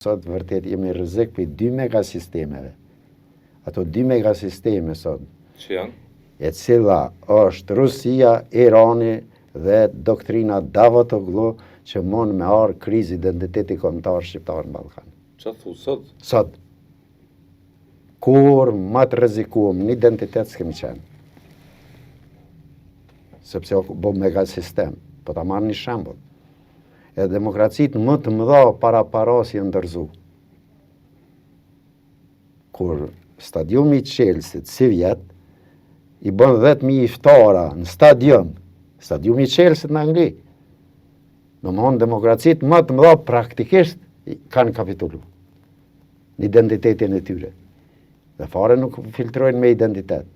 Sot vërtet jemi rrezik për 2 megasistemeve. Ato 2 megasisteme sot, që janë? e cila është Rusia, Irani dhe doktrina Davutoglu që mund me arë krizë identiteti kombëtar shqiptar në Ballkan. Çfarë thu sot? Sot, kur më të rrezikuar në identitet s'kemi qenë. Sepse o bo megasistem, po ta marrë një shembull. E demokracitë më të mëdha para paras janë ndërzu. Kur stadiumi i Chelsea si vjet i bën 10.000 iftara në stadiumi i Chelsea në Angli. Domthonë demokracitë më të mëdha praktikisht kanë kapitulu në identitetin e tyre. Dhe fare nuk filtrojnë me identitet.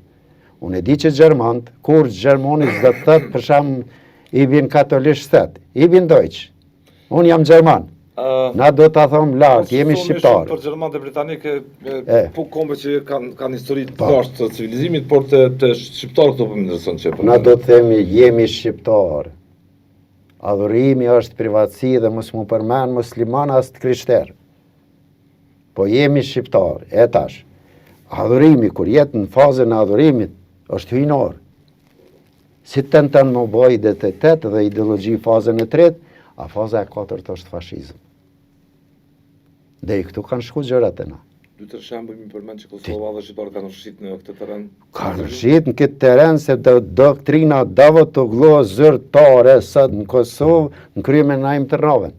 Unë e di që Gjermant, kur Gjermoni s'do të thëtë, për shembull, i bin katolisht thët, i bin Deutsch. Unë jam Gjerman. Na do ta them lart, jemi shqiptar. Për Gjermanët e Britanike, po kombe që kanë histori të dashtë të civilizimit, por të shqiptarët këto po më intereson çfarë. Na do të themi jemi shqiptar. Adhurimi është privatësi dhe mos mu përmend musliman as të krishter. Po jemi shqiptar, e tash. Adhurimi, kur jetë në fazën e adhurimit, është hyjnor. Si tenton më bëj identitet dhe ideologji fazën e tretë, a faza e katërt është fashizëm. Dhe i këtu kanë shku gjërat e na. 2-3 shembuj më përmend që Kosova dhe shqiptarët kanë rrshit në këtë terren. Kanë rrshit në këtë terren se doktrina Davutoglu zyrtare sot në Kosovë në krye Naim Tërnaven.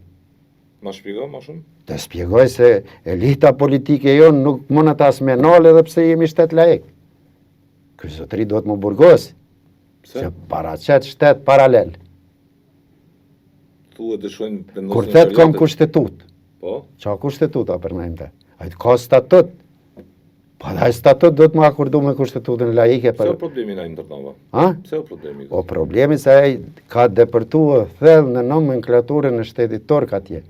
Ma shpjego më shumë? Të spjegoj se elita politike jonë nuk mund të asmenale edhe pse jemi shtet laik. Ky zotëri do të më burgosi. Se paraqet shtet paralel. Thuhet dëshojnë kur thet kam kushtetut. Po? Qa kushtetuta për najmëte? A të ka statut? Po dhe statut do të më akordu me kushtetutën laike. Pse o problemi na Tërnava? Ha? Pse o problemi? O problemi se ai ka depërtuar thellë në nomenklaturën e shtetit turk atje.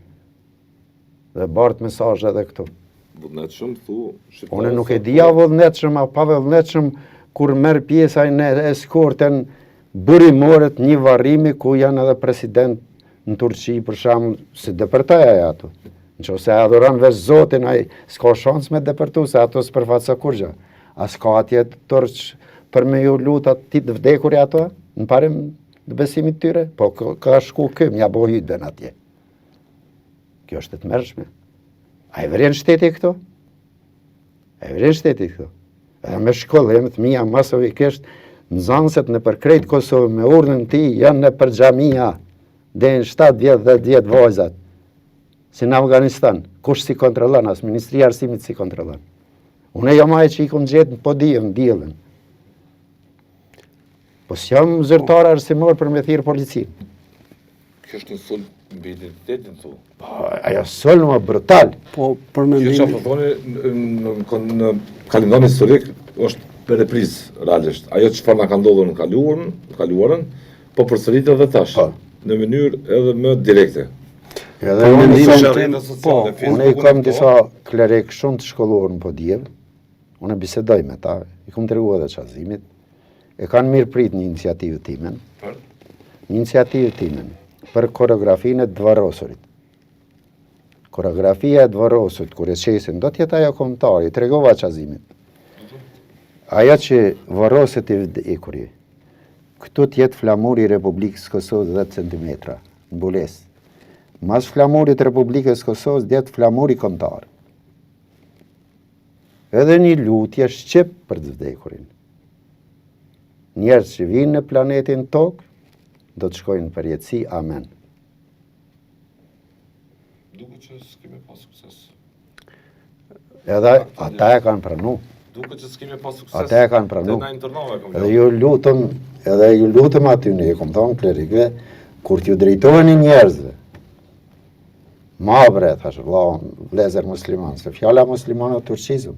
Dhe bart mesazhe edhe këtu. Vullnetshëm thu shqiptarë. Unë nuk e dija vullnetshëm apo pa vullnetshëm kur merr pjesë ai në eskortën burimorët një varrimi ku janë edhe president në Turqi për shembull si depërtoi ai ato. Nëse adhuron veç Zotin ai s'ka shans me depërtu se ato s'përfaqëso kurrë. As ka atje turq për me ju lut aty të vdekur ato në parim të besimit tyre, po ka shku këm ja bëu hutben atje. Kjo është e tmerrshme. A e vren shteti këto? E vren shteti këto? Edhe me shkollim, fëmija masovikisht, nxënësit në përkrejt Kosovë me urdhën ti janë në për xhamia, dhe në 7 vjet dhe 10 vajzat. Si në Afganistan, kush si kontrollon, as Ministria e Arsimit si kontrollon. Unë jam ai që i kom gjetë po diellën. Po s'jam zyrtar arsimor për me thirr policinë. Kjo është një sulm mbi identitetin thu. Ajo sulm brutal. Po për mendim. Kjo çfarë thoni në kalendarin historik është për reprizë realisht. Ajo çfarë na ka ndodhur në kaluarën, po përsëritet edhe tash në mënyrë edhe më direkte. Edhe unë i kam disa klerek shumë të shkolluar në Podjev. Unë bisedoj me ta, i kam treguar edhe çazimit. E kanë mirë prit një iniciativë timen. Një iniciativë timen për koreografinë e Dvarosurit. Koreografia e Dvarosurit, kur e qesin, do t'jetë ajo kombëtari, tregova çazimit. Aja që Varoset i vdekuri, këtu t'jetë flamuri i Republikës Kosovës 10 cm, në Bules. Mas flamurit Republikës Kosovës djetë flamuri kombëtar. Edhe një lutje shqip për të vdekurin. Njerëz që vinë në planetin tokë, do të shkojnë për jetësi, amen. Duke që s'kemi pas sukses. Edhe ata e kanë pranu. Duke që s'kemi pas sukses. Ata e kanë pranu. Edhe ju lutëm aty në kom thonë klerikëve, kur t'ju drejtojnë njerëzve, ma bre, thash, vlezër musliman, se fjala musliman o turqizëm.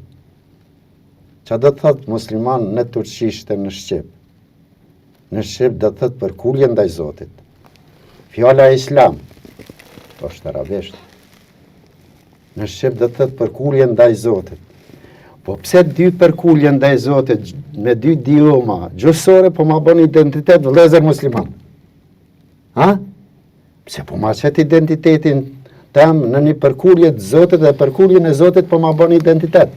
Qa do të thëtë musliman në turqishtë në Shqip? Në Shqip do të thëtë për kulje ndaj Zotit. Fjala islam, është arabisht. Në Shqip do të thëtë për kulje ndaj Zotit. Po pse dy për kulje ndaj Zotit, me 2 idioma, gjusore, po ma bën identitet vlezër musliman? Ha? Pse po ma qëtë identitetin tem në një përkurje të Zotit dhe përkurjen e Zotit po ma bën identitet.